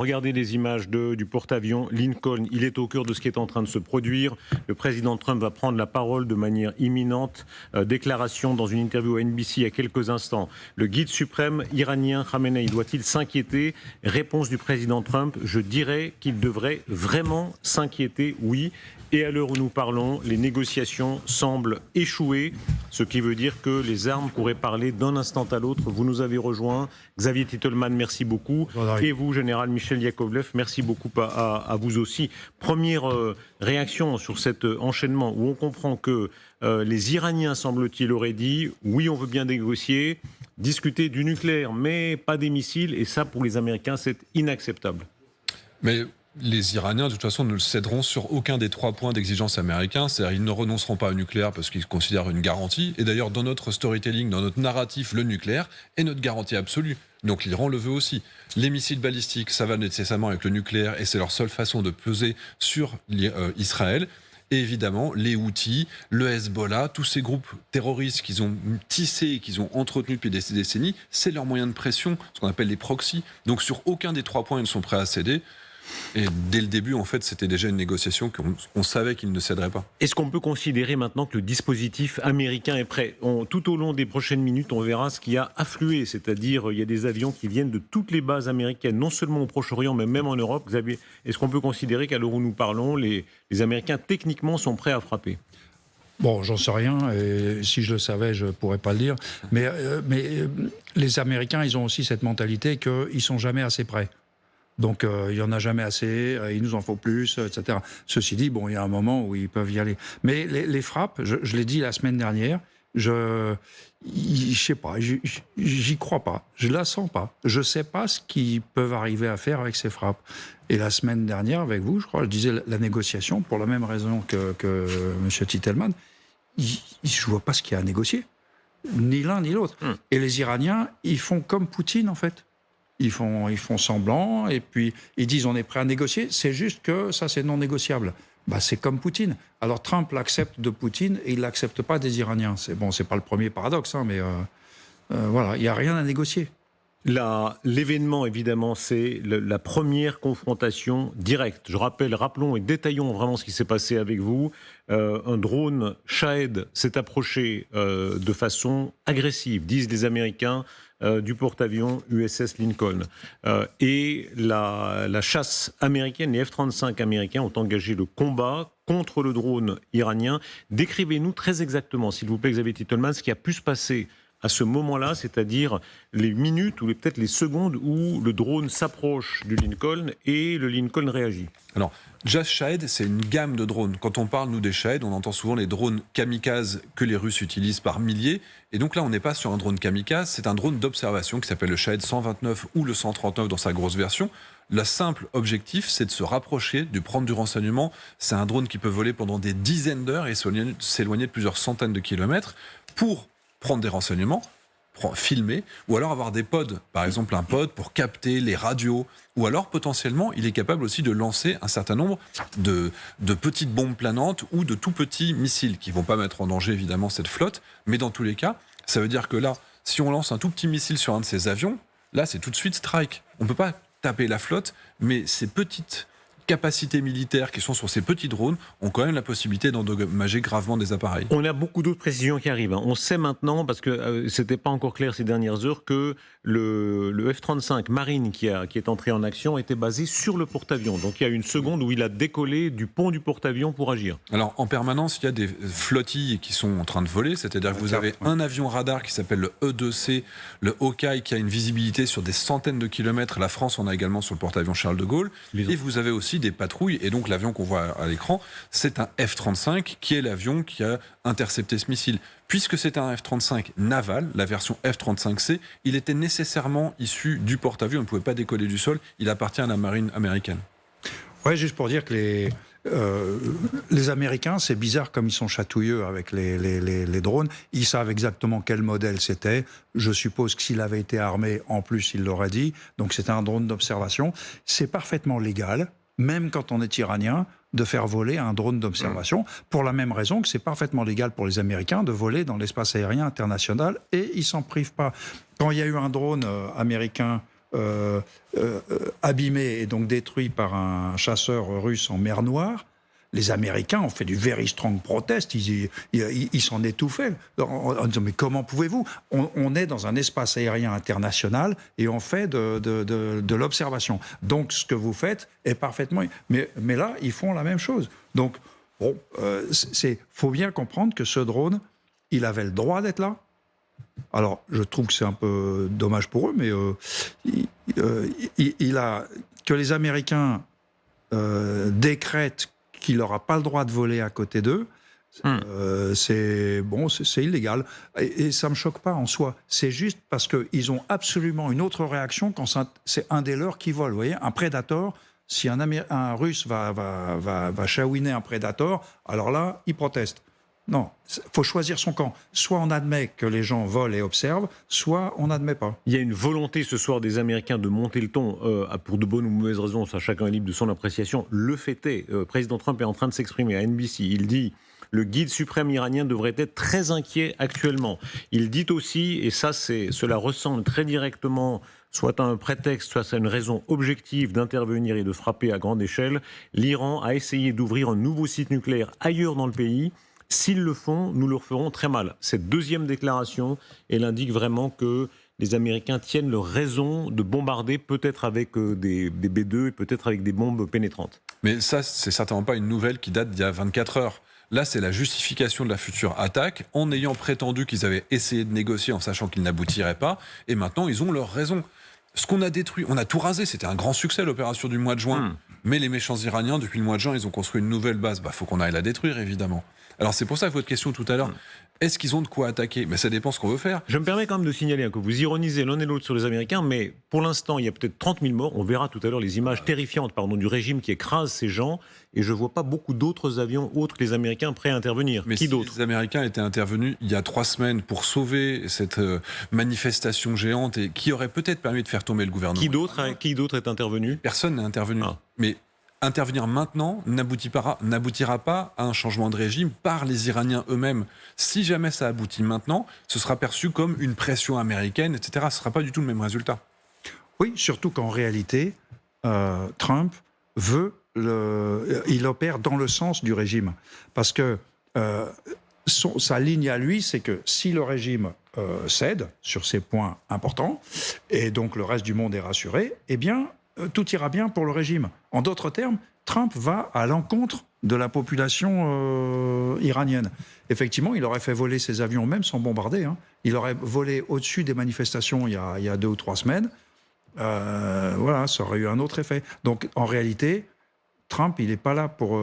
Regardez les images du porte-avions Lincoln. Il est au cœur de ce qui est en train de se produire. Le président Trump va prendre la parole de manière imminente. Déclaration dans une interview à NBC il y a quelques instants. Le guide suprême iranien Khamenei doit-il s'inquiéter? Réponse du président Trump, je dirais qu'il devrait vraiment s'inquiéter, oui. Et à l'heure où nous parlons, les négociations semblent échouer, ce qui veut dire que les armes pourraient parler d'un instant à l'autre. Vous nous avez rejoints. Xavier Titelman, merci beaucoup. Et vous, général Michel Yakovlev, merci beaucoup à vous aussi. Première réaction sur cet enchaînement où on comprend que les Iraniens, semble-t-il, auraient dit « oui, on veut bien négocier, discuter du nucléaire, mais pas des missiles ». Et ça, pour les Américains, c'est inacceptable. Mais les Iraniens, de toute façon, ne le céderont sur aucun des 3 points d'exigence américains. C'est-à-dire ils ne renonceront pas au nucléaire parce qu'ils considèrent une garantie. Et d'ailleurs, dans notre storytelling, dans notre narratif, le nucléaire est notre garantie absolue. Donc l'Iran le veut aussi. Les missiles balistiques, ça va nécessairement avec le nucléaire et c'est leur seule façon de peser sur Israël. Et évidemment, les Houthis, le Hezbollah, tous ces groupes terroristes qu'ils ont tissés, qu'ils ont entretenus depuis des décennies, c'est leur moyen de pression, ce qu'on appelle les proxys. Donc sur aucun des 3 points, ils ne sont prêts à céder. Et dès le début, en fait, c'était déjà une négociation qu'on savait qu'ils ne céderaient pas. Est-ce qu'on peut considérer maintenant que le dispositif américain est prêt? Tout au long des prochaines minutes, on verra ce qui a afflué, c'est-à-dire il y a des avions qui viennent de toutes les bases américaines, non seulement au Proche-Orient, mais même en Europe. Xavier, est-ce qu'on peut considérer qu'à l'heure où nous parlons, les Américains techniquement sont prêts à frapper? Bon, j'en sais rien, et si je le savais, je ne pourrais pas le dire. Mais les Américains, ils ont aussi cette mentalité qu'ils ne sont jamais assez prêts. Donc, il n'y en a jamais assez, il nous en faut plus, etc. Ceci dit, bon, il y a un moment où ils peuvent y aller. Mais les frappes, je l'ai dit la semaine dernière, je sais pas, j'y crois pas, je la sens pas. Je sais pas ce qu'ils peuvent arriver à faire avec ces frappes. Et la semaine dernière, avec vous, je crois, je disais la négociation, pour la même raison que M. Titelman, je vois pas ce qu'il y a à négocier. Ni l'un ni l'autre. Et les Iraniens, ils font comme Poutine, en fait. Ils font semblant, et puis ils disent on est prêt à négocier, c'est juste que ça c'est non négociable. Bah, c'est comme Poutine. Alors Trump l'accepte de Poutine et il ne l'accepte pas des Iraniens. C'est pas le premier paradoxe, hein, mais voilà, il n'y a rien à négocier. L'événement, évidemment, c'est la première confrontation directe. Rappelons et détaillons vraiment ce qui s'est passé avec vous. Un drone Shahed s'est approché de façon agressive, disent les Américains, du porte-avions USS Lincoln. Et la chasse américaine, les F-35 américains ont engagé le combat contre le drone iranien. Décrivez-nous très exactement, s'il vous plaît, Xavier Titelman, ce qui a pu se passer à ce moment-là, c'est-à-dire les minutes ou peut-être les secondes où le drone s'approche du Lincoln et le Lincoln réagit. Alors, déjà, Shahed, c'est une gamme de drones. Quand on parle, nous, des Shahed, on entend souvent les drones kamikazes que les Russes utilisent par milliers. Et donc là, on n'est pas sur un drone kamikaze, c'est un drone d'observation qui s'appelle le Shahed 129 ou le 139 dans sa grosse version. Le simple objectif, c'est de se rapprocher, de prendre du renseignement. C'est un drone qui peut voler pendant des dizaines d'heures et s'éloigner de plusieurs centaines de kilomètres pour prendre des renseignements, filmer, ou alors avoir des pods, par exemple un pod pour capter les radios, ou alors potentiellement il est capable aussi de lancer un certain nombre de petites bombes planantes ou de tout petits missiles qui ne vont pas mettre en danger évidemment cette flotte, mais dans tous les cas, ça veut dire que là, si on lance un tout petit missile sur un de ces avions, là c'est tout de suite strike. On ne peut pas taper la flotte, mais ces petites capacités militaires qui sont sur ces petits drones ont quand même la possibilité d'endommager gravement des appareils. On a beaucoup d'autres précisions qui arrivent. On sait maintenant, parce que c'était pas encore clair ces dernières heures, que le F-35 Marine qui est entré en action était basé sur le porte-avions. Donc il y a une seconde où il a décollé du pont du porte-avions pour agir. Alors en permanence, il y a des flottilles qui sont en train de voler, c'est-à-dire que vous avez un avion radar qui s'appelle le E2C, le Hawkeye qui a une visibilité sur des centaines de kilomètres. La France en a également sur le porte-avions Charles de Gaulle. Et vous avez aussi des patrouilles, et donc l'avion qu'on voit à l'écran, c'est un F-35 qui est l'avion qui a intercepté ce missile. Puisque c'est un F-35 naval, la version F-35C, il était nécessairement issu du porte-avions, on ne pouvait pas décoller du sol, il appartient à la marine américaine. Ouais, juste pour dire que les Américains, c'est bizarre comme ils sont chatouilleux avec les drones. Ils savent exactement quel modèle c'était. Je suppose que s'il avait été armé, en plus, il l'aurait dit. Donc c'était un drone d'observation. C'est parfaitement légal, même quand on est iranien, de faire voler un drone d'observation, pour la même raison que c'est parfaitement légal pour les Américains de voler dans l'espace aérien international, et ils s'en privent pas. Quand il y a eu un drone américain abîmé et donc détruit par un chasseur russe en mer Noire, les Américains ont fait du very strong protest, ils s'en étouffaient en disant mais comment pouvez-vous, on est dans un espace aérien international et on fait de l'observation. Donc ce que vous faites est parfaitement... Mais là, ils font la même chose. Donc, bon, faut bien comprendre que ce drone, il avait le droit d'être là. Alors, je trouve que c'est un peu dommage pour eux, mais que les Américains décrètent qu'il n'aura pas le droit de voler à côté d'eux, c'est illégal. Et ça ne me choque pas en soi. C'est juste parce qu'ils ont absolument une autre réaction quand c'est un des leurs qui vole. Vous voyez, un Predator, si un Russe va chouiner un Predator, alors là, il proteste. Non, il faut choisir son camp. Soit on admet que les gens volent et observent, soit on n'admet pas. Il y a une volonté ce soir des Américains de monter le ton pour de bonnes ou mauvaises raisons, ça chacun est libre de son appréciation. Le fait est, le président Trump est en train de s'exprimer à NBC, il dit « Le guide suprême iranien devrait être très inquiet actuellement ». Il dit aussi, et ça cela ressemble très directement soit à un prétexte, soit à une raison objective d'intervenir et de frapper à grande échelle, l'Iran a essayé d'ouvrir un nouveau site nucléaire ailleurs dans le pays. S'ils le font, nous leur ferons très mal. Cette deuxième déclaration, elle indique vraiment que les Américains tiennent leur raison de bombarder, peut-être avec des B-2 et peut-être avec des bombes pénétrantes. Mais ça, c'est certainement pas une nouvelle qui date d'il y a 24 heures. Là, c'est la justification de la future attaque, en ayant prétendu qu'ils avaient essayé de négocier en sachant qu'ils n'aboutiraient pas, et maintenant, ils ont leur raison. Ce qu'on a détruit, on a tout rasé, c'était un grand succès l'opération du mois de juin. Mais les méchants Iraniens, depuis le mois de juin, ils ont construit une nouvelle base. Faut qu'on aille la détruire, évidemment. Alors c'est pour ça que votre question tout à l'heure, est-ce qu'ils ont de quoi attaquer? Mais ça dépend ce qu'on veut faire. Je me permets quand même de signaler que vous ironisez l'un et l'autre sur les Américains, mais pour l'instant, il y a peut-être 30 000 morts. On verra tout à l'heure les images terrifiantes du régime qui écrase ces gens. Et je ne vois pas beaucoup d'autres avions autres que les Américains prêts à intervenir. Mais qui si d'autres? Les Américains étaient intervenus il y a 3 semaines pour sauver cette manifestation géante et qui aurait peut-être permis de faire tomber le gouvernement. Qui d'autre est intervenu? Personne n'est intervenu. Mais intervenir maintenant n'aboutira pas à un changement de régime par les Iraniens eux-mêmes. Si jamais ça aboutit maintenant, ce sera perçu comme une pression américaine, etc. Ce ne sera pas du tout le même résultat. Oui, surtout qu'en réalité, Trump il opère dans le sens du régime. Parce que sa ligne à lui, c'est que si le régime cède sur ces points importants, et donc le reste du monde est rassuré, eh bien, tout ira bien pour le régime. En d'autres termes, Trump va à l'encontre de la population iranienne. Effectivement, il aurait fait voler ses avions même sans bombarder. Il aurait volé au-dessus des manifestations il y a 2 ou 3 semaines. Voilà, ça aurait eu un autre effet. Donc, en réalité, Trump, il n'est pas là pour...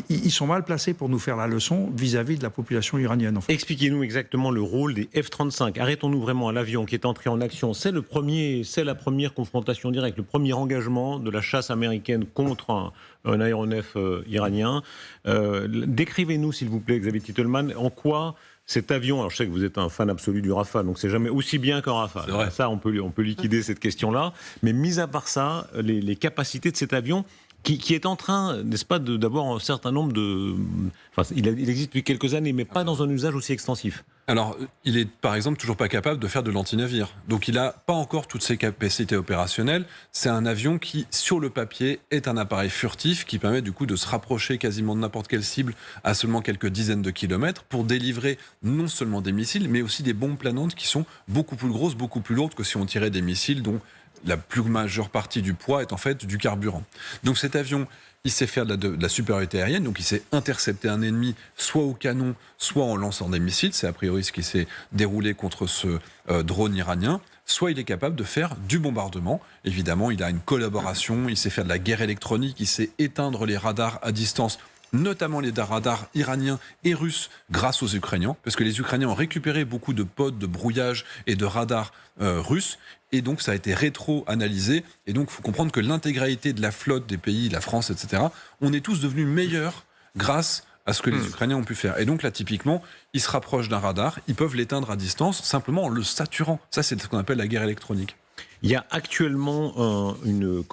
ils sont mal placés pour nous faire la leçon vis-à-vis de la population iranienne. En fait. Expliquez-nous exactement le rôle des F-35. Arrêtons-nous vraiment à l'avion qui est entré en action. C'est la première confrontation directe, le premier engagement de la chasse américaine contre un aéronef iranien. Décrivez-nous, s'il vous plaît, Xavier Titelman, en quoi cet avion... Alors, je sais que vous êtes un fan absolu du Rafale, donc c'est jamais aussi bien qu'un Rafale. Ça, on peut liquider cette question-là. Mais mis à part ça, les capacités de cet avion... Qui est en train, n'est-ce pas, d'avoir un certain nombre de... Enfin, il existe depuis quelques années, mais pas dans un usage aussi extensif. Alors, il est par exemple toujours pas capable de faire de l'antinavire. Donc il n'a pas encore toutes ses capacités opérationnelles. C'est un avion qui, sur le papier, est un appareil furtif qui permet du coup de se rapprocher quasiment de n'importe quelle cible à seulement quelques dizaines de kilomètres pour délivrer non seulement des missiles, mais aussi des bombes planantes qui sont beaucoup plus grosses, beaucoup plus lourdes que si on tirait des missiles dont la plus majeure partie du poids est en fait du carburant. Donc cet avion, il sait faire de la supériorité aérienne, donc il sait intercepter un ennemi soit au canon, soit en lançant des missiles. C'est a priori ce qui s'est déroulé contre ce drone iranien. Soit il est capable de faire du bombardement. Évidemment, il a une collaboration, il sait faire de la guerre électronique, il sait éteindre les radars à distance, notamment les radars iraniens et russes grâce aux Ukrainiens, parce que les Ukrainiens ont récupéré beaucoup de pods de brouillage et de radars russes, et donc ça a été rétro-analysé, et donc il faut comprendre que l'intégralité de la flotte des pays, la France, etc., on est tous devenus meilleurs grâce à ce que les Ukrainiens ont pu faire. Et donc là, typiquement, ils se rapprochent d'un radar, ils peuvent l'éteindre à distance, simplement en le saturant. Ça, c'est ce qu'on appelle la guerre électronique. Il y a actuellement une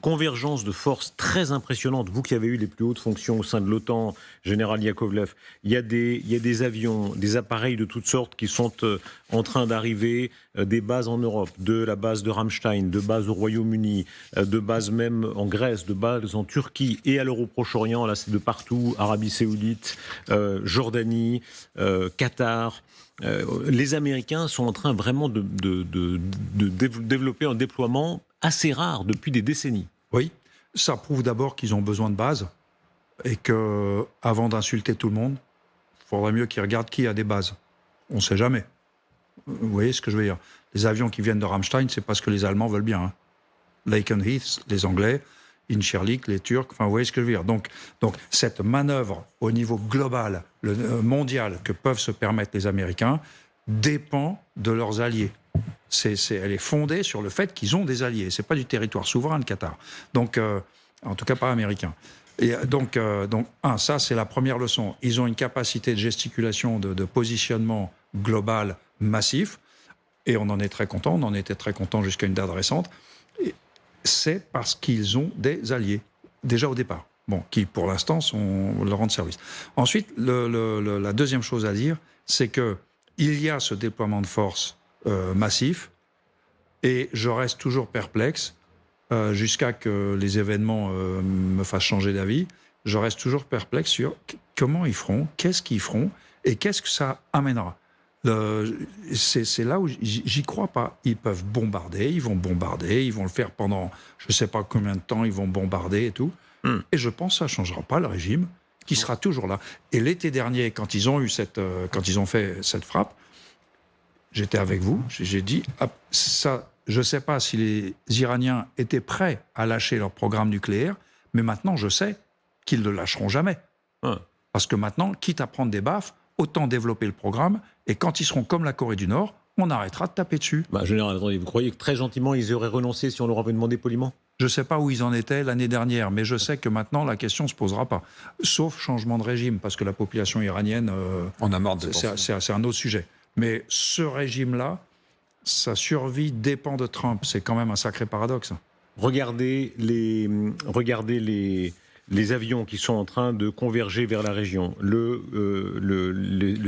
convergence de forces très impressionnante. Vous qui avez eu les plus hautes fonctions au sein de l'OTAN, général Yakovlev, il y a des avions, des appareils de toutes sortes qui sont en train d'arriver, des bases en Europe, de la base de Ramstein, de bases au Royaume-Uni, de bases même en Grèce, de bases en Turquie et à l'Euro-Proche-Orient. Là, c'est de partout, Arabie Saoudite, Jordanie, Qatar. Les Américains sont en train vraiment de développer un déploiement assez rare depuis des décennies. Oui, ça prouve d'abord qu'ils ont besoin de bases et que, avant d'insulter tout le monde, il faudrait mieux qu'ils regardent qui a des bases. On ne sait jamais. Vous voyez ce que je veux dire? Les avions qui viennent de Ramstein, c'est parce que les Allemands veulent bien. Hein. Lakenheath, les Anglais, Incirlik, les Turcs, enfin vous voyez ce que je veux dire. Donc cette manœuvre au niveau global, mondial, que peuvent se permettre les Américains, dépend de leurs alliés. Elle est fondée sur le fait qu'ils ont des alliés. C'est pas du territoire souverain, le Qatar. Donc, en tout cas pas américain. Et donc, ça c'est la première leçon. Ils ont une capacité de gesticulation, de positionnement global massif, et on en est très content. On en était très content jusqu'à une date récente. C'est parce qu'ils ont des alliés, déjà au départ, qui pour l'instant leur rendent service. Ensuite, la deuxième chose à dire, c'est qu'il y a ce déploiement de force massif, et je reste toujours perplexe, jusqu'à que les événements me fassent changer d'avis, je reste toujours perplexe sur comment ils feront, qu'est-ce qu'ils feront, et qu'est-ce que ça amènera. C'est là où j'y crois pas. Ils peuvent bombarder, ils vont le faire pendant je ne sais pas combien de temps, ils vont bombarder et tout. Et je pense que ça ne changera pas le régime, qui sera toujours là. Et l'été dernier, quand ils ont fait cette frappe, j'étais avec vous, j'ai dit, ça, je ne sais pas si les Iraniens étaient prêts à lâcher leur programme nucléaire, mais maintenant je sais qu'ils ne le lâcheront jamais. Parce que maintenant, quitte à prendre des baffes, autant développer le programme, et quand ils seront comme la Corée du Nord, on arrêtera de taper dessus. Général, attendez, vous croyez que très gentiment, ils auraient renoncé si on leur avait demandé poliment ? Je ne sais pas où ils en étaient l'année dernière, mais je sais que maintenant, la question ne se posera pas. Sauf changement de régime, parce que la population iranienne... on a marre de c'est un autre sujet. Mais ce régime-là, sa survie dépend de Trump. C'est quand même un sacré paradoxe. Regardez les avions qui sont en train de converger vers la région. Le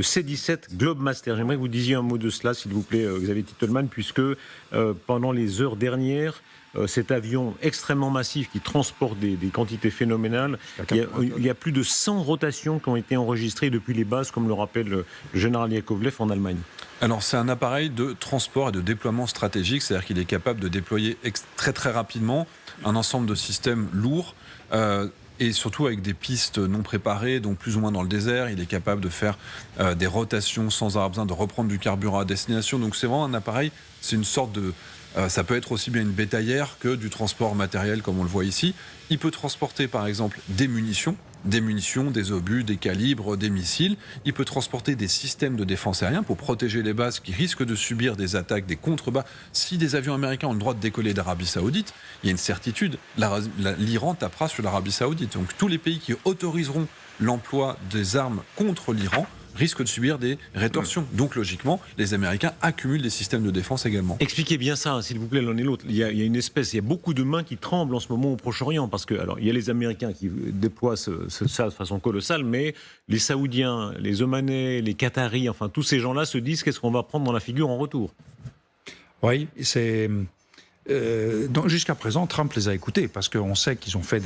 C-17 Globemaster, j'aimerais que vous disiez un mot de cela, s'il vous plaît, Xavier Titelman, puisque pendant les heures dernières, cet avion extrêmement massif qui transporte des quantités phénoménales, il y a plus de 100 rotations qui ont été enregistrées depuis les bases, comme le rappelle le général Yakovlev en Allemagne. Alors c'est un appareil de transport et de déploiement stratégique, c'est-à-dire qu'il est capable de déployer très très rapidement un ensemble de systèmes lourds, et surtout avec des pistes non préparées, donc plus ou moins dans le désert. Il est capable de faire des rotations sans avoir besoin de reprendre du carburant à destination. Donc c'est vraiment un appareil, c'est une sorte de... ça peut être aussi bien une bétaillère que du transport matériel comme on le voit ici. Il peut transporter par exemple des munitions, des obus, des calibres, des missiles. Il peut transporter des systèmes de défense aérien pour protéger les bases qui risquent de subir des attaques, des contrebas. Si des avions américains ont le droit de décoller d'Arabie Saoudite, il y a une certitude, l'Iran tapera sur l'Arabie Saoudite. Donc tous les pays qui autoriseront l'emploi des armes contre l'Iran risquent de subir des rétorsions. Donc logiquement, les Américains accumulent des systèmes de défense également. Expliquez bien ça, s'il vous plaît, l'un et l'autre. Il y a beaucoup de mains qui tremblent en ce moment au Proche-Orient, parce que, alors, il y a les Américains qui déploient ça de façon colossale, mais les Saoudiens, les Omanais, les Qataris, enfin, tous ces gens-là se disent qu'est-ce qu'on va prendre dans la figure en retour. Oui, c'est... donc jusqu'à présent, Trump les a écoutés, parce qu'on sait qu'ils ont fait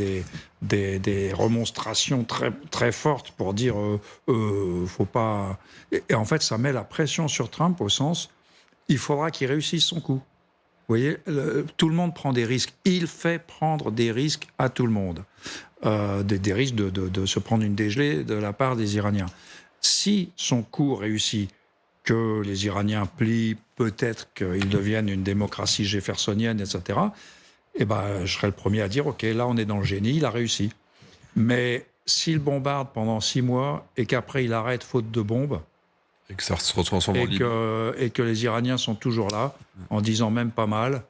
des remonstrations très, très fortes pour dire faut pas... Et en fait, ça met la pression sur Trump au sens, il faudra qu'il réussisse son coup. Vous voyez, tout le monde prend des risques. Il fait prendre des risques à tout le monde. Des risques de se prendre une dégelée de la part des Iraniens. Si son coup réussit, que les Iraniens plient, peut-être qu'ils deviennent une démocratie jeffersonienne, etc., eh ben, je serais le premier à dire, OK, là, on est dans le génie, il a réussi. Mais s'il bombarde pendant 6 mois et qu'après, il arrête faute de bombes, et que ça se transforme en libre. Et que les Iraniens sont toujours là, en disant même pas mal,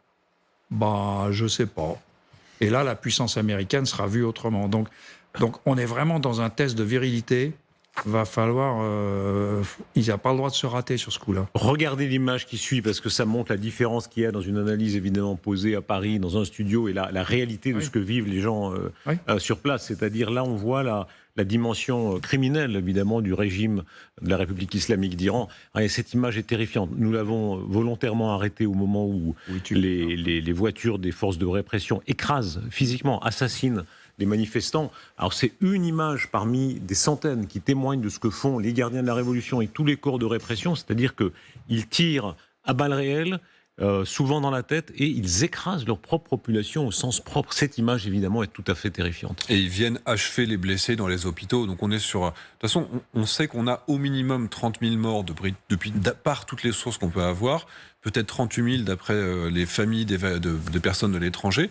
bah, je sais pas. Et là, la puissance américaine sera vue autrement. Donc on est vraiment dans un test de virilité va falloir... il n'a pas le droit de se rater sur ce coup-là. Regardez l'image qui suit, parce que ça montre la différence qu'il y a dans une analyse évidemment posée à Paris, dans un studio, et la réalité de ce que vivent les gens sur place. C'est-à-dire là, on voit la dimension criminelle, évidemment, du régime de la République islamique d'Iran. Et cette image est terrifiante. Nous l'avons volontairement arrêtée au moment où les voitures des forces de répression écrasent physiquement, assassinent les manifestants. Alors c'est une image parmi des centaines qui témoignent de ce que font les gardiens de la Révolution et tous les corps de répression, c'est-à-dire qu'ils tirent à balles réelles, souvent dans la tête, et ils écrasent leur propre population au sens propre. Cette image, évidemment, est tout à fait terrifiante. Et ils viennent achever les blessés dans les hôpitaux. Donc on est sur... De toute façon, on sait qu'on a au minimum 30 000 morts depuis par toutes les sources qu'on peut avoir, peut-être 38 000 d'après les familles de personnes de l'étranger.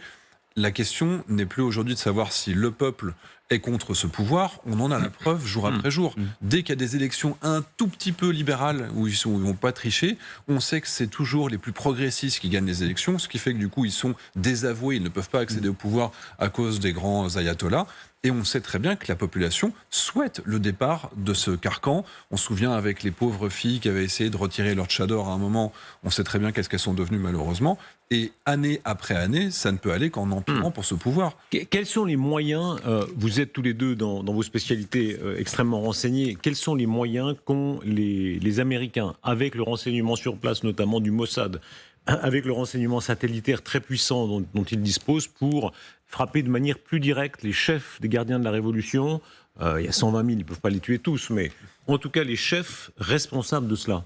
La question n'est plus aujourd'hui de savoir si le peuple est contre ce pouvoir. On en a la preuve jour après jour. Dès qu'il y a des élections un tout petit peu libérales où ils vont pas tricher, on sait que c'est toujours les plus progressistes qui gagnent les élections, ce qui fait que du coup ils sont désavoués, ils ne peuvent pas accéder au pouvoir à cause des grands ayatollahs. Et on sait très bien que la population souhaite le départ de ce carcan. On se souvient avec les pauvres filles qui avaient essayé de retirer leur tchador à un moment. On sait très bien qu'est-ce qu'elles sont devenues malheureusement. Et année après année, ça ne peut aller qu'en empirant pour ce pouvoir. Quels sont les moyens, vous êtes tous les deux dans vos spécialités extrêmement renseignés, quels sont les moyens qu'ont les Américains, avec le renseignement sur place, notamment du Mossad, avec le renseignement satellitaire très puissant dont ils disposent, pour frapper de manière plus directe les chefs des gardiens de la Révolution? Il y a 120 000, ils ne peuvent pas les tuer tous, mais en tout cas les chefs responsables de cela.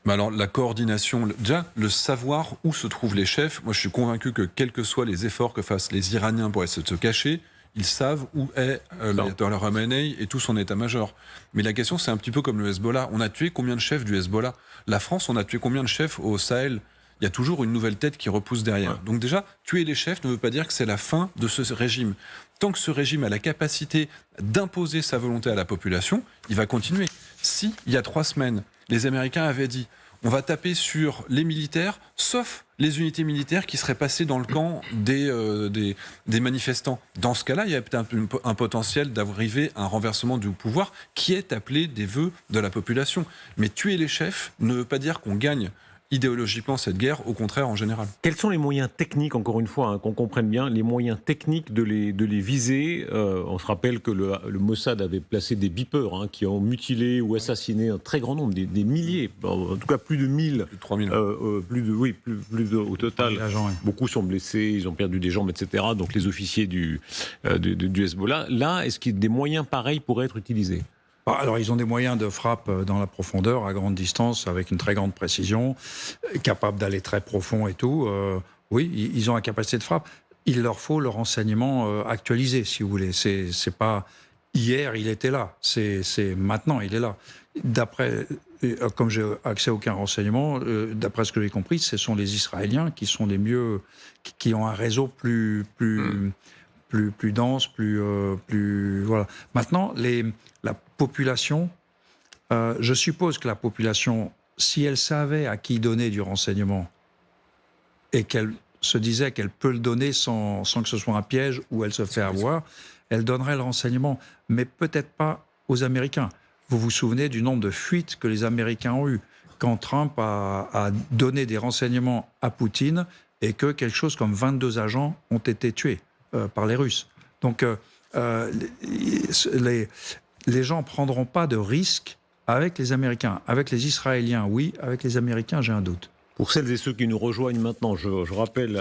Mais alors, la coordination, déjà, le savoir où se trouvent les chefs, moi je suis convaincu que quels que soient les efforts que fassent les Iraniens pour essayer de se cacher, ils savent où est l'ayatollah Khamenei et tout son état-major. Mais la question, c'est un petit peu comme le Hezbollah. On a tué combien de chefs du Hezbollah? La France, on a tué combien de chefs au Sahel? Il y a toujours une nouvelle tête qui repousse derrière. Donc déjà, tuer les chefs ne veut pas dire que c'est la fin de ce régime. Tant que ce régime a la capacité d'imposer sa volonté à la population, il va continuer. Si, il y a 3 semaines, les Américains avaient dit on va taper sur les militaires, sauf les unités militaires qui seraient passées dans le camp des manifestants. Dans ce cas-là, il y a peut-être un potentiel d'arriver à un renversement du pouvoir qui est appelé des vœux de la population. Mais tuer les chefs ne veut pas dire qu'on gagne idéologiquement cette guerre, au contraire en général. Quels sont les moyens techniques, encore une fois, qu'on comprenne bien, les moyens techniques de les viser? On se rappelle que le Mossad avait placé des beepers qui ont mutilé ou assassiné un très grand nombre, des milliers, en tout cas plus de 1000. Plus de 3000. Plus au total. Beaucoup sont blessés, ils ont perdu des jambes, etc. Donc les officiers du Hezbollah. Là, est-ce que des moyens pareils pourraient être utilisés? Alors, ils ont des moyens de frappe dans la profondeur, à grande distance, avec une très grande précision, capables d'aller très profond et tout. Oui, ils ont la capacité de frappe. Il leur faut le renseignement actualisé, si vous voulez. C'est pas hier, il était là. C'est maintenant, il est là. D'après, comme j'ai accès à aucun renseignement, d'après ce que j'ai compris, ce sont les Israéliens qui sont les mieux, qui ont un réseau plus dense, plus voilà. Maintenant, la population, je suppose que la population, si elle savait à qui donner du renseignement et qu'elle se disait qu'elle peut le donner sans que ce soit un piège ou elle se fait avoir, elle donnerait le renseignement, mais peut-être pas aux Américains. Vous vous souvenez du nombre de fuites que les Américains ont eues quand Trump a donné des renseignements à Poutine et que quelque chose comme 22 agents ont été tués par les Russes. Donc, les gens ne prendront pas de risques avec les Américains. Avec les Israéliens, oui. Avec les Américains, j'ai un doute. Pour celles et ceux qui nous rejoignent maintenant, je rappelle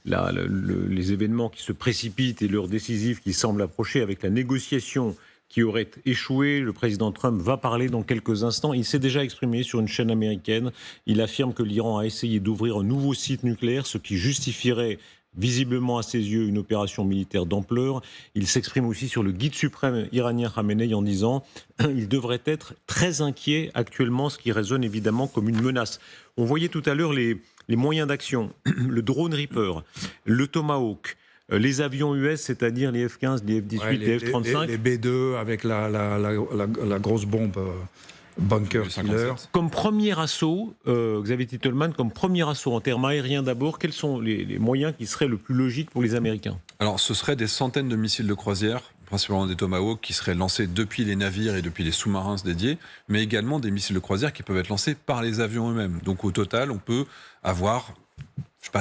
les événements qui se précipitent et l'heure décisive qui semble approcher avec la négociation qui aurait échoué. Le président Trump va parler dans quelques instants. Il s'est déjà exprimé sur une chaîne américaine. Il affirme que l'Iran a essayé d'ouvrir un nouveau site nucléaire, ce qui justifierait visiblement à ses yeux une opération militaire d'ampleur. Il s'exprime aussi sur le guide suprême iranien Khamenei en disant il devrait être très inquiet actuellement, ce qui résonne évidemment comme une menace. On voyait tout à l'heure les moyens d'action, le drone Reaper, le Tomahawk, les avions US, c'est-à-dire les F-15, les F-18, les F-35. Les B-2 avec la grosse bombe bunker killer. Comme premier assaut, Xavier Titelman, comme premier assaut en termes aériens d'abord, quels sont les moyens qui seraient le plus logiques pour les Américains? Alors, ce seraient des centaines de missiles de croisière principalement des Tomahawk qui seraient lancés depuis les navires et depuis les sous-marins dédiés, mais également des missiles de croisière qui peuvent être lancés par les avions eux-mêmes. Donc au total, on peut avoir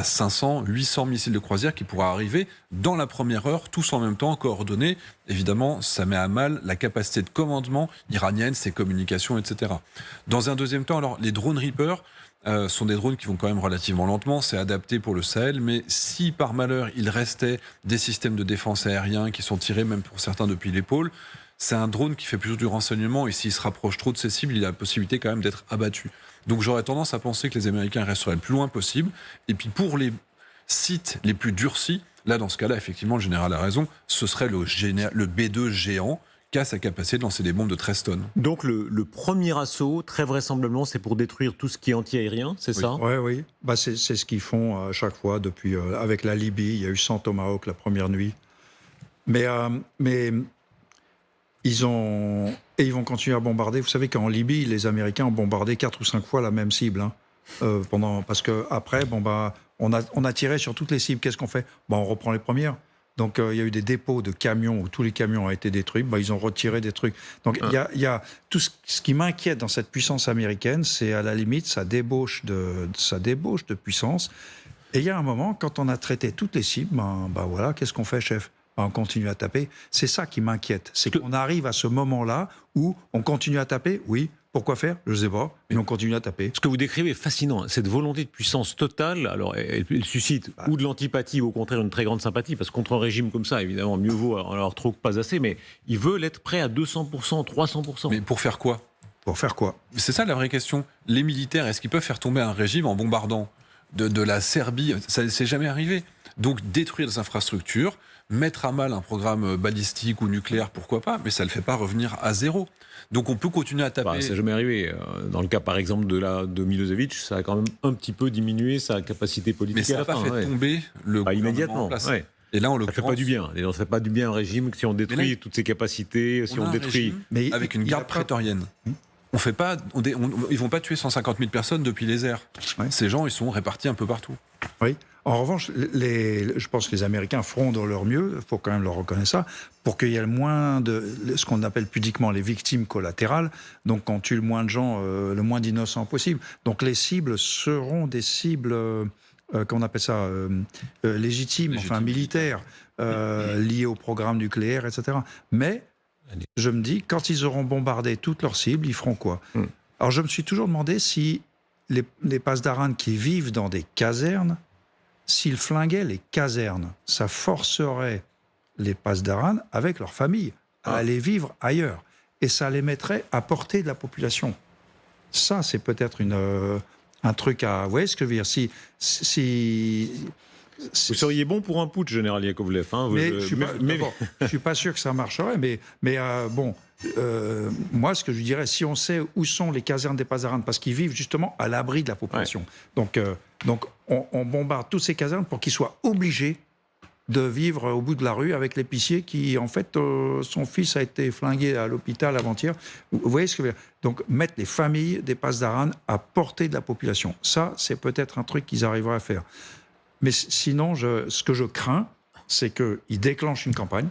500, 800 missiles de croisière qui pourraient arriver dans la première heure, tous en même temps, coordonnés. Évidemment, ça met à mal la capacité de commandement iranienne, ses communications, etc. Dans un deuxième temps, alors, les drones Reaper sont des drones qui vont quand même relativement lentement, c'est adapté pour le Sahel, mais si par malheur il restait des systèmes de défense aérien qui sont tirés, même pour certains depuis l'épaule, c'est un drone qui fait plutôt du renseignement et s'il se rapproche trop de ses cibles, il a la possibilité quand même d'être abattu. Donc j'aurais tendance à penser que les Américains resteraient le plus loin possible. Et puis pour les sites les plus durcis, là dans ce cas-là, effectivement, le général a raison, ce serait le B2 géant qui a sa capacité de lancer des bombes de 13 tonnes. Donc le premier assaut, très vraisemblablement, c'est pour détruire tout ce qui est anti-aérien, c'est ça ? Oui. Bah, c'est ce qu'ils font à chaque fois depuis. Avec la Libye, il y a eu 100 Tomahawk la première nuit. Mais ils vont continuer à bombarder. Vous savez qu'en Libye, les Américains ont bombardé 4 ou 5 fois la même cible. Parce qu'après, on a tiré sur toutes les cibles. Qu'est-ce qu'on fait ? On reprend les premières. Donc, il y a eu des dépôts de camions où tous les camions ont été détruits. Ils ont retiré des trucs. Donc, il y a tout ce qui m'inquiète dans cette puissance américaine, c'est à la limite sa débauche de puissance. Et il y a un moment, quand on a traité toutes les cibles, voilà, qu'est-ce qu'on fait, chef ? On continue à taper. C'est ça qui m'inquiète. C'est qu'on arrive à ce moment-là où on continue à taper. Oui, pourquoi faire ? Je ne sais pas, mais on continue à taper. Ce que vous décrivez est fascinant. Cette volonté de puissance totale, alors elle suscite ou de l'antipathie ou au contraire une très grande sympathie, parce que contre un régime comme ça, évidemment, mieux vaut en avoir trop que pas assez, mais ils veulent être prêts à 200%, 300%. Mais pour faire quoi ? Pour faire quoi ? C'est ça la vraie question. Les militaires, est-ce qu'ils peuvent faire tomber un régime en bombardant de la Serbie ? Ça ne s'est jamais arrivé. Donc détruire des infrastructures, mettre à mal un programme balistique ou nucléaire, pourquoi pas, mais ça ne le fait pas revenir à zéro. Donc on peut continuer à taper. Ça n'est jamais arrivé. Dans le cas, par exemple, de Milosevic, ça a quand même un petit peu diminué sa capacité politique. Mais ça n'a pas fait tomber le gouvernement immédiatement. en place. Ouais. Et là, en ça ne fait pas du bien. Ça ne fait pas du bien un régime si on détruit toutes ses capacités, si on détruit. Mais avec une garde prétorienne. On fait pas, ils vont pas tuer 150 000 personnes depuis les airs. Ouais. Ces gens, ils sont répartis un peu partout. Oui. En revanche, je pense que les Américains feront de leur mieux, il faut quand même leur reconnaître ça, pour qu'il y ait le moins de ce qu'on appelle pudiquement les victimes collatérales, donc qu'on tue le moins de gens, le moins d'innocents possible. Donc les cibles seront des cibles, qu'on appelle ça, légitimes, enfin militaires, liées au programme nucléaire, etc. Mais je me dis, quand ils auront bombardé toutes leurs cibles, ils feront quoi ? Alors je me suis toujours demandé si les Pasdaran qui vivent dans des casernes, s'ils flinguaient les casernes, ça forcerait les Pasdaran avec leur famille à aller vivre ailleurs. Et ça les mettrait à portée de la population. Ça, c'est peut-être un truc à... Vous voyez ce que je veux dire ? Vous seriez bon pour un putsch, général Yakovlev. Je suis pas sûr que ça marcherait, mais moi, ce que je dirais, si on sait où sont les casernes des Pasdaran, parce qu'ils vivent justement à l'abri de la population. Ouais. Donc on bombarde toutes ces casernes pour qu'ils soient obligés de vivre au bout de la rue avec l'épicier qui, en fait, son fils a été flingué à l'hôpital avant-hier. Vous voyez ce que je veux dire ? Donc, mettre les familles des Pasdaran à portée de la population. Ça, c'est peut-être un truc qu'ils arriveraient à faire. Mais sinon, ce que je crains, c'est qu'ils déclenchent une campagne,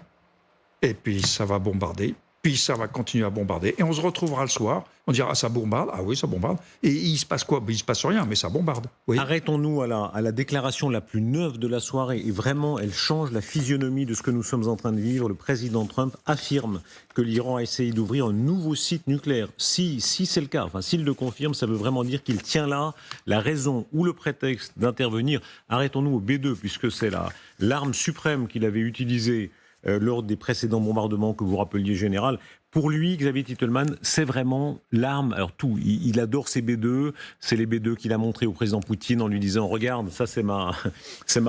et puis ça va bombarder, puis ça va continuer à bombarder, et on se retrouvera le soir, on dira « Ah, ça bombarde », ah oui, ça bombarde, et il se passe quoi ? Il se passe rien, mais ça bombarde. Oui. Arrêtons-nous à la déclaration la plus neuve de la soirée, et vraiment, elle change la physionomie de ce que nous sommes en train de vivre. Le président Trump affirme que l'Iran a essayé d'ouvrir un nouveau site nucléaire. Si c'est le cas, enfin s'il le confirme, ça veut vraiment dire qu'il tient là la raison ou le prétexte d'intervenir. Arrêtons-nous au B2, puisque c'est l'arme suprême qu'il avait utilisée lors des précédents bombardements que vous rappeliez, général. Pour lui, Xavier Titelman, c'est vraiment l'arme. Alors tout, il adore ses B2, c'est les B2 qu'il a montré au président Poutine en lui disant « Regarde, ça c'est ma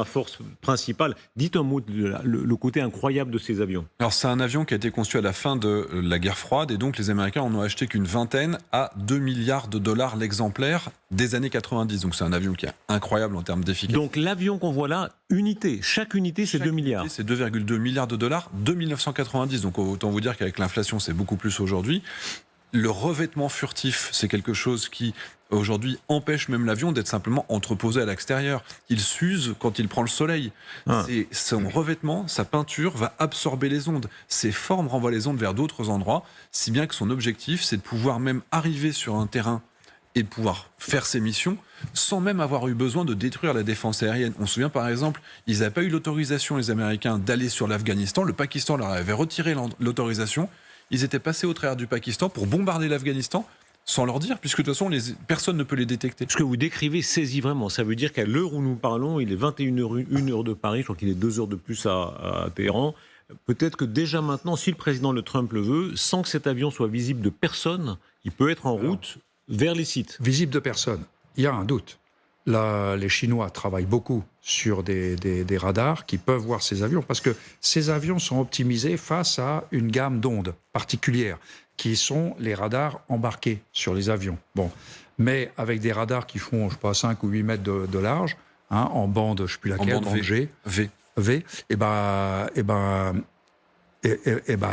force principale ». Dites un mot de le côté incroyable de ces avions. Alors c'est un avion qui a été conçu à la fin de la guerre froide et donc les Américains en ont acheté qu'une vingtaine à 2 milliards de dollars l'exemplaire des années 90. Donc c'est un avion qui est incroyable en termes d'efficacité. Donc l'avion qu'on voit là, chaque unité c'est 2 milliards. C'est 2,2 milliards de dollars de 1990. Donc autant vous dire qu'avec l'inflation c'est beaucoup plus aujourd'hui. Le revêtement furtif, c'est quelque chose qui, aujourd'hui, empêche même l'avion d'être simplement entreposé à l'extérieur. Il s'use quand il prend le soleil. Son revêtement, sa peinture va absorber les ondes. Ses formes renvoient les ondes vers d'autres endroits, si bien que son objectif, c'est de pouvoir même arriver sur un terrain et de pouvoir faire ses missions sans même avoir eu besoin de détruire la défense aérienne. On se souvient par exemple, ils n'avaient pas eu l'autorisation, les Américains, d'aller sur l'Afghanistan. Le Pakistan leur avait retiré l'autorisation. Ils étaient passés au travers du Pakistan pour bombarder l'Afghanistan sans leur dire, puisque de toute façon, personne ne peut les détecter. Ce que vous décrivez saisit vraiment. Ça veut dire qu'à l'heure où nous parlons, il est 21h, 1 heure de Paris, je crois qu'il est 2 heures de plus à Téhéran. Peut-être que déjà maintenant, si le président Trump le veut, sans que cet avion soit visible de personne, il peut être en route vers les sites. Visible de personne. Il y a un doute. Là, les Chinois travaillent beaucoup sur des radars qui peuvent voir ces avions, parce que ces avions sont optimisés face à une gamme d'ondes particulières, qui sont les radars embarqués sur les avions. Bon. Mais avec des radars qui font, je sais pas, 5 ou 8 mètres de large, en bande, je ne sais plus laquelle, en bande G, V,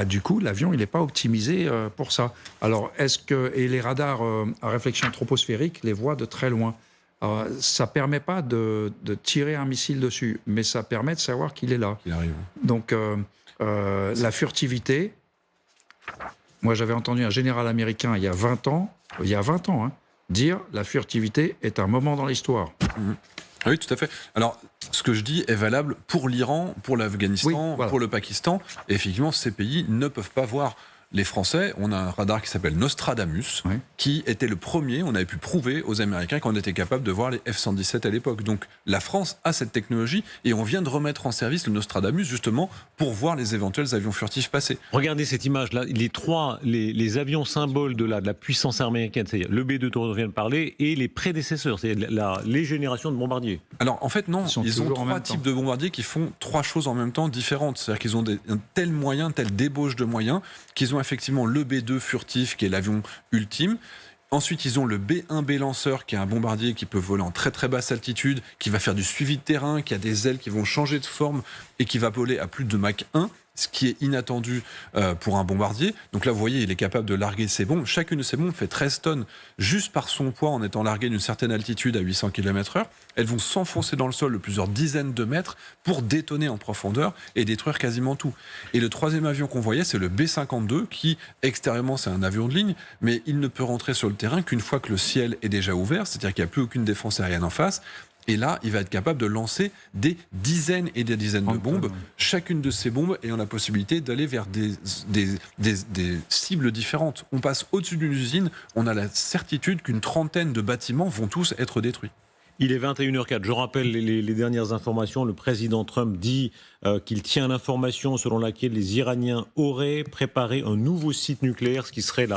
du coup, l'avion, il n'est pas optimisé pour ça. Alors, et les radars à réflexion troposphérique les voient de très loin. Alors, ça ne permet pas de tirer un missile dessus, mais ça permet de savoir qu'il est là. Il arrive. Donc, la furtivité... Moi, j'avais entendu un général américain il y a 20 ans, dire « la furtivité est un moment dans l'histoire ». Oui, tout à fait. Alors, ce que je dis est valable pour l'Iran, pour l'Afghanistan, pour le Pakistan. Et effectivement, ces pays ne peuvent pas voir. Les Français, on a un radar qui s'appelle Nostradamus, qui était le premier, on avait pu prouver aux Américains qu'on était capable de voir les F-117 à l'époque. Donc la France a cette technologie et on vient de remettre en service le Nostradamus justement pour voir les éventuels avions furtifs passer. Regardez cette image-là, les avions symboles de la puissance américaine, c'est-à-dire le B-2 dont on vient de parler, et les prédécesseurs, c'est-à-dire les générations de bombardiers. Alors en fait non, ils ont 3 types de bombardiers qui font 3 choses en même temps différentes. C'est-à-dire qu'ils ont un tel moyen, telle débauche de moyens, qu'ils ont effectivement le B-2 furtif qui est l'avion ultime. Ensuite, ils ont le B-1B lanceur qui est un bombardier qui peut voler en très très basse altitude, qui va faire du suivi de terrain, qui a des ailes qui vont changer de forme et qui va voler à plus de Mach 1, ce qui est inattendu pour un bombardier. Donc là, vous voyez, il est capable de larguer ses bombes. Chacune de ces bombes fait 13 tonnes juste par son poids en étant larguée d'une certaine altitude à 800 km/h. Elles vont s'enfoncer dans le sol de plusieurs dizaines de mètres pour détonner en profondeur et détruire quasiment tout. Et le troisième avion qu'on voyait, c'est le B-52 qui, extérieurement, c'est un avion de ligne, mais il ne peut rentrer sur le terrain qu'une fois que le ciel est déjà ouvert, c'est-à-dire qu'il n'y a plus aucune défense aérienne en face. Et là, il va être capable de lancer des dizaines et des dizaines de bombes. Chacune de ces bombes ayant la possibilité d'aller vers des cibles différentes. On passe au-dessus d'une usine, on a la certitude qu'une trentaine de bâtiments vont tous être détruits. Il est 21h04. Je rappelle les dernières informations. Le président Trump dit qu'il tient l'information selon laquelle les Iraniens auraient préparé un nouveau site nucléaire, ce qui serait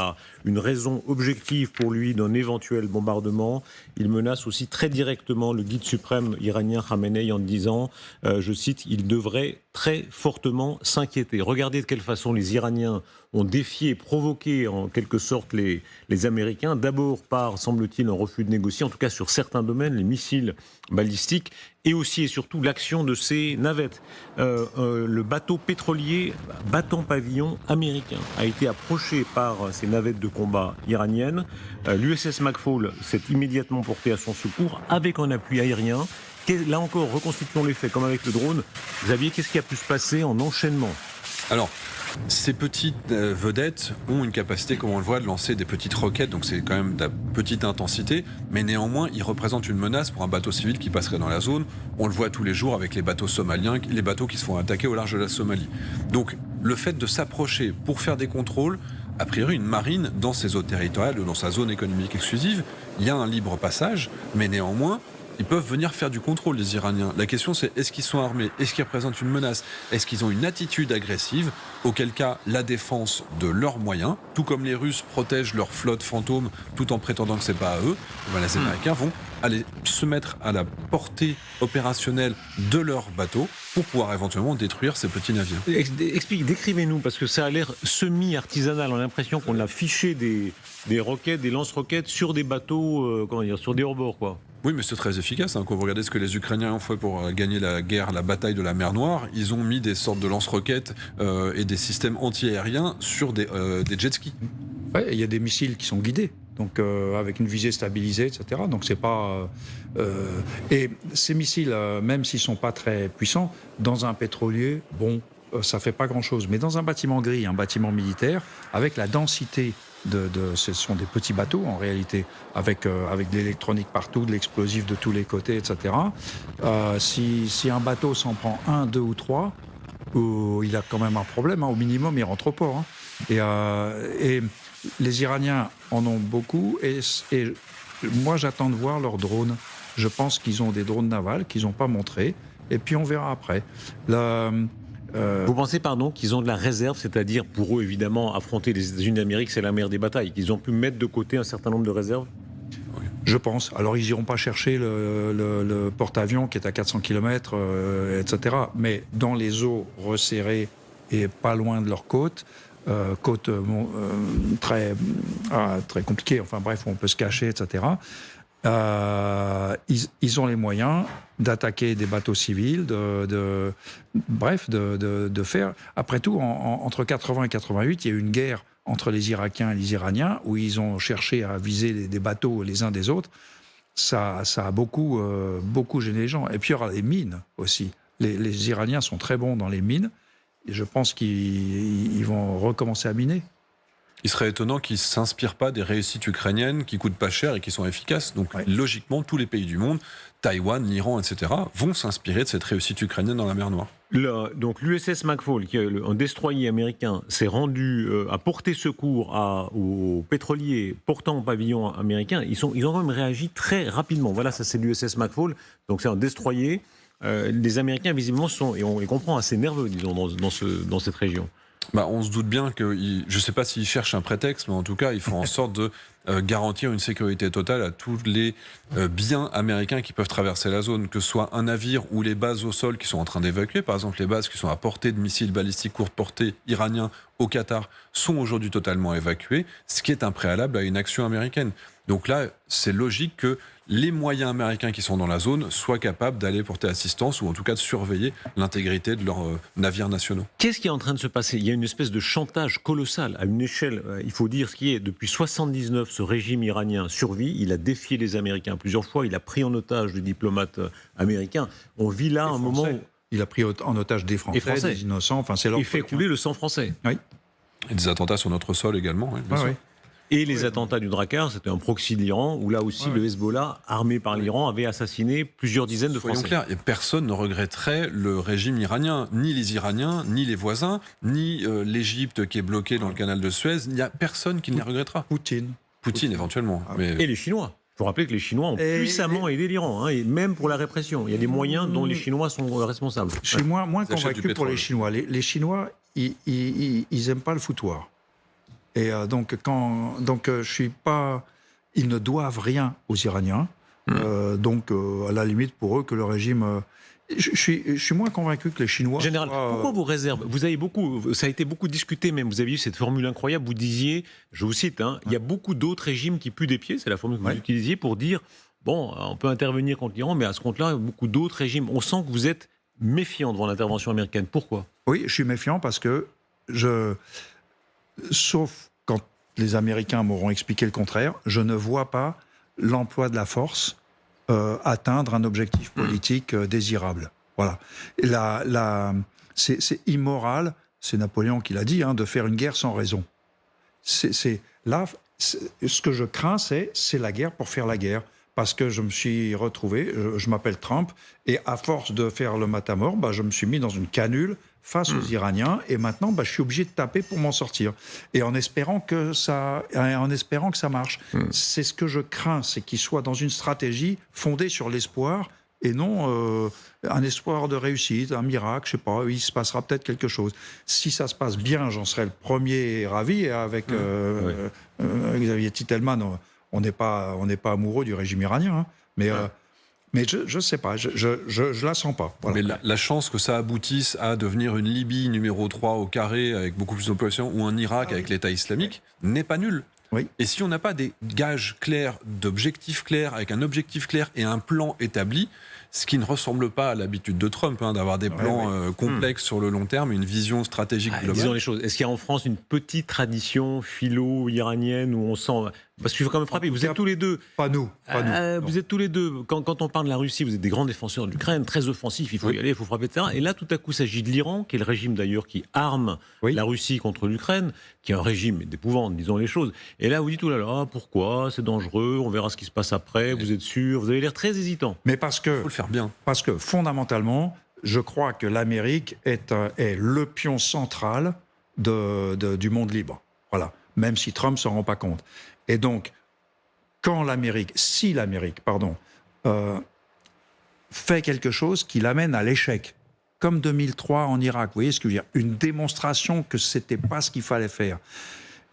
une raison objective pour lui d'un éventuel bombardement. Il menace aussi très directement le guide suprême iranien Khamenei en disant, je cite, « il devrait très fortement s'inquiéter ». Regardez de quelle façon les Iraniens ont défié et provoqué en quelque sorte les Américains, d'abord par, semble-t-il, un refus de négocier, en tout cas sur certains domaines, les missiles balistiques, et aussi et surtout l'action de ces navettes. Le bateau pétrolier battant pavillon américain a été approché par ces navettes de combat iraniennes. L'USS McFaul s'est immédiatement porté à son secours avec un appui aérien. Là encore, reconstituons les faits, comme avec le drone. Xavier, qu'est-ce qui a pu se passer en enchaînement ? Alors, ces petites vedettes ont une capacité, comme on le voit, de lancer des petites roquettes, donc c'est quand même de la petite intensité, mais néanmoins, ils représentent une menace pour un bateau civil qui passerait dans la zone. On le voit tous les jours avec les bateaux somaliens, les bateaux qui se font attaquer au large de la Somalie. Donc, le fait de s'approcher pour faire des contrôles, a priori, une marine, dans ses eaux territoriales ou dans sa zone économique exclusive, il y a un libre passage, mais néanmoins, ils peuvent venir faire du contrôle, les Iraniens. La question, c'est est-ce qu'ils sont armés ? Est-ce qu'ils représentent une menace ? Est-ce qu'ils ont une attitude agressive ? Auquel cas, la défense de leurs moyens, tout comme les Russes protègent leur flotte fantôme tout en prétendant que c'est pas à eux, les Américains vont aller se mettre à la portée opérationnelle de leurs bateaux pour pouvoir éventuellement détruire ces petits navires. Décrivez-nous, parce que ça a l'air semi-artisanal. On a l'impression qu'on a fiché des roquettes, des lance-roquettes sur des bateaux, sur des hors-bords, quoi. Oui, mais c'est très efficace. Quand vous regardez ce que les Ukrainiens ont fait pour gagner la guerre, la bataille de la mer Noire, ils ont mis des sortes de lance-roquettes et des systèmes anti-aériens sur des jet skis. Ouais, il y a des missiles qui sont guidés, donc avec une visée stabilisée, etc. Donc c'est pas. Et ces missiles, même s'ils sont pas très puissants, dans un pétrolier, bon, ça fait pas grand-chose. Mais dans un bâtiment gris, un bâtiment militaire, avec la densité ce sont des petits bateaux en réalité, avec de l'électronique partout, de l'explosif de tous les côtés, etc. Si un bateau s'en prend 1, 2 ou 3, il a quand même un problème. Au minimum, il rentre au port. Et les Iraniens en ont beaucoup. Et moi, j'attends de voir leurs drones. Je pense qu'ils ont des drones navals qu'ils n'ont pas montrés. Et puis, on verra après. Vous pensez, qu'ils ont de la réserve, c'est-à-dire pour eux, évidemment, affronter les États-Unis d'Amérique, c'est la mère des batailles, qu'ils ont pu mettre de côté un certain nombre de réserves? Je pense. Alors, ils n'iront pas chercher le porte-avions qui est à 400 km, etc. Mais dans les eaux resserrées et pas loin de leur côte très compliquée, enfin bref, où on peut se cacher, etc., ils ont les moyens d'attaquer des bateaux civils, de faire... Après tout, entre 80 et 88, il y a eu une guerre entre les Irakiens et les Iraniens, où ils ont cherché à viser des bateaux les uns des autres. Ça a beaucoup gêné les gens. Et puis il y aura les mines aussi. Les Iraniens sont très bons dans les mines, et je pense qu'ils vont recommencer à miner. Il serait étonnant qu'ils ne s'inspirent pas des réussites ukrainiennes qui coûtent pas cher et qui sont efficaces. Donc logiquement, tous les pays du monde, Taïwan, l'Iran, etc., vont s'inspirer de cette réussite ukrainienne dans la mer Noire. Donc l'USS McFaul, qui est un destroyer américain, s'est rendu à porter secours aux pétroliers portant pavillon américain. Ils ont quand même réagi très rapidement. Voilà, ça c'est l'USS McFaul. Donc c'est un destroyer. Les Américains visiblement sont, et on les comprend, assez nerveux, disons, dans cette région. On se doute bien que, je ne sais pas s'ils cherchent un prétexte, mais en tout cas, ils font en sorte de garantir une sécurité totale à tous les biens américains qui peuvent traverser la zone, que ce soit un navire ou les bases au sol qui sont en train d'évacuer. Par exemple, les bases qui sont à portée de missiles balistiques courte portée iraniens au Qatar sont aujourd'hui totalement évacuées, ce qui est un préalable à une action américaine. Donc là, c'est logique que les moyens américains qui sont dans la zone soient capables d'aller porter assistance ou en tout cas de surveiller l'intégrité de leurs navires nationaux. Qu'est-ce qui est en train de se passer? Il y a une espèce de chantage colossal à une échelle, il faut dire ce qui est. Depuis 1979, ce régime iranien survit. Il a défié les Américains plusieurs fois. Il a pris en otage des diplomates américains. On vit là un moment où... Il a pris en otage des Français, des innocents. Enfin, c'est leur il fait couler le sang français. Oui. Et des attentats sur notre sol également, bien sûr. Oui. Et les attentats du Drakkar, c'était un proxy de l'Iran, où là aussi le Hezbollah, armé par l'Iran, avait assassiné plusieurs dizaines de Français. Soyons clairs, et personne ne regretterait le régime iranien, ni les Iraniens, ni les voisins, ni l'Égypte qui est bloquée dans le canal de Suez. Il n'y a personne qui ne les regrettera. Poutine éventuellement. Et les Chinois. Il faut rappeler que les Chinois ont puissamment aidé l'Iran, et même pour la répression. Il y a des moyens dont les Chinois sont responsables. Je suis moins convaincu pour les Chinois. Les Chinois, ils n'aiment pas le foutoir. Et donc, je suis pas... Ils ne doivent rien aux Iraniens. Donc, à la limite, pour eux, que le régime... Je suis moins convaincu que les Chinois... Général, pourquoi vos réserves? Ça a été beaucoup discuté, même. Vous avez eu cette formule incroyable. Vous disiez, je vous cite, il y a beaucoup d'autres régimes qui puent des pieds. C'est la formule que vous utilisiez pour dire, bon, on peut intervenir contre l'Iran, mais à ce compte-là, il y a beaucoup d'autres régimes. On sent que vous êtes méfiant devant l'intervention américaine. Pourquoi? Oui, je suis méfiant parce que sauf quand les Américains m'auront expliqué le contraire, je ne vois pas l'emploi de la force atteindre un objectif politique désirable. Voilà. C'est immoral, c'est Napoléon qui l'a dit, de faire une guerre sans raison. Ce que je crains, c'est la guerre pour faire la guerre. Parce que je me suis retrouvé, je m'appelle Trump, et à force de faire le matamor, je me suis mis dans une canule face aux Iraniens, et maintenant, je suis obligé de taper pour m'en sortir. Et en espérant que ça marche. C'est ce que je crains, c'est qu'ils soient dans une stratégie fondée sur l'espoir, et non un espoir de réussite, un miracle, je sais pas, il se passera peut-être quelque chose. Si ça se passe bien, j'en serai le premier ravi, et avec Xavier Titelman, on n'est pas amoureux du régime iranien, mais je ne sais pas, je la sens pas. Voilà. Mais la chance que ça aboutisse à devenir une Libye numéro 3 au carré avec beaucoup plus de population ou un Irak avec l'État islamique n'est pas nulle. Oui. Et si on n'a pas des gages clairs, d'objectifs clairs, avec un objectif clair et un plan établi, ce qui ne ressemble pas à l'habitude de Trump, d'avoir des plans complexes sur le long terme, une vision stratégique globale. Disons les choses. Est-ce qu'il y a en France une petite tradition philo-iranienne où on sent... Parce qu'il faut quand même frapper, vous êtes tous les deux... Pas nous. Vous êtes tous les deux, quand on parle de la Russie, vous êtes des grands défenseurs de l'Ukraine, très offensifs, il faut y aller, il faut frapper, etc. Et là, tout à coup, il s'agit de l'Iran, qui est le régime d'ailleurs qui arme la Russie contre l'Ukraine, qui est un régime d'épouvante, disons les choses. Et là, vous dites, oh là là, pourquoi? C'est dangereux, on verra ce qui se passe après, vous êtes sûr? Vous avez l'air très hésitant. Mais parce que... Il faut le faire bien. Parce que, fondamentalement, je crois que l'Amérique est le pion central du monde libre. Voilà. Même si Trump ne s'en rend pas compte. Et donc, si l'Amérique fait quelque chose qui l'amène à l'échec, comme 2003 en Irak, vous voyez ce que je veux dire, une démonstration que c'était pas ce qu'il fallait faire,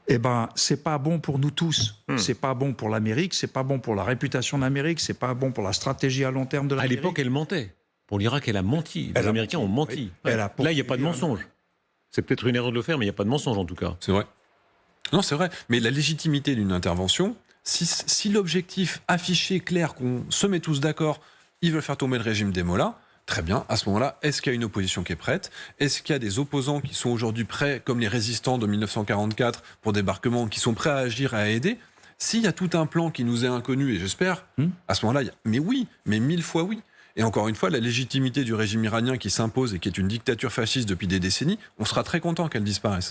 eh ben, c'est pas bon pour nous tous. C'est pas bon pour l'Amérique, c'est pas bon pour la réputation de l'Amérique, c'est pas bon pour la stratégie à long terme de l'Amérique. À l'époque, elle mentait. Pour l'Irak, elle a menti. Les Américains ont menti. Oui. Là, il n'y a pas de mensonge. C'est peut-être une erreur de le faire, mais il n'y a pas de mensonge en tout cas. C'est vrai. Non, c'est vrai. Mais la légitimité d'une intervention, si l'objectif affiché, clair, qu'on se met tous d'accord, ils veulent faire tomber le régime des mollahs, très bien. À ce moment-là, est-ce qu'il y a une opposition qui est prête? Est-ce qu'il y a des opposants qui sont aujourd'hui prêts, comme les résistants de 1944 pour débarquement, qui sont prêts à agir et à aider? S'il y a tout un plan qui nous est inconnu, et j'espère, à ce moment-là, mais oui, mais 1000 fois oui. Et encore une fois, la légitimité du régime iranien qui s'impose et qui est une dictature fasciste depuis des décennies, on sera très content qu'elle disparaisse.